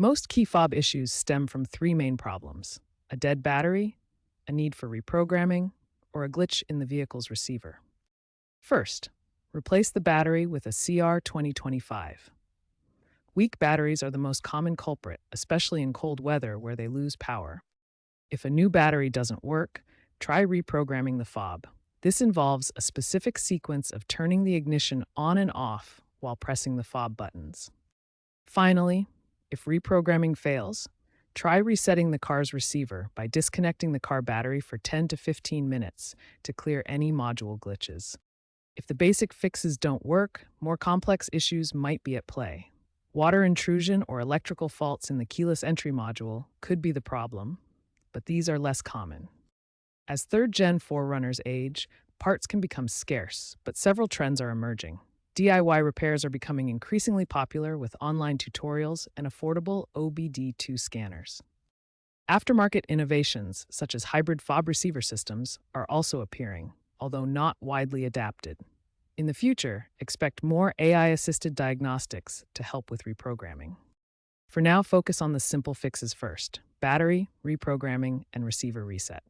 Most key fob issues stem from three main problems: a dead battery, a need for reprogramming, or a glitch in the vehicle's receiver. First, replace the battery with a CR2025. Weak batteries are the most common culprit, especially in cold weather where they lose power. If a new battery doesn't work, try reprogramming the fob. This involves a specific sequence of turning the ignition on and off while pressing the fob buttons. Finally, if reprogramming fails, try resetting the car's receiver by disconnecting the car battery for 10 to 15 minutes to clear any module glitches. If the basic fixes don't work, more complex issues might be at play. Water intrusion or electrical faults in the keyless entry module could be the problem, but these are less common. As third-gen 4Runners age, parts can become scarce, but several trends are emerging. DIY repairs are becoming increasingly popular with online tutorials and affordable OBD2 scanners. Aftermarket innovations, such as hybrid fob receiver systems, are also appearing, although not widely adapted. In the future, expect more AI-assisted diagnostics to help with reprogramming. For now, focus on the simple fixes first: battery, reprogramming, and receiver reset.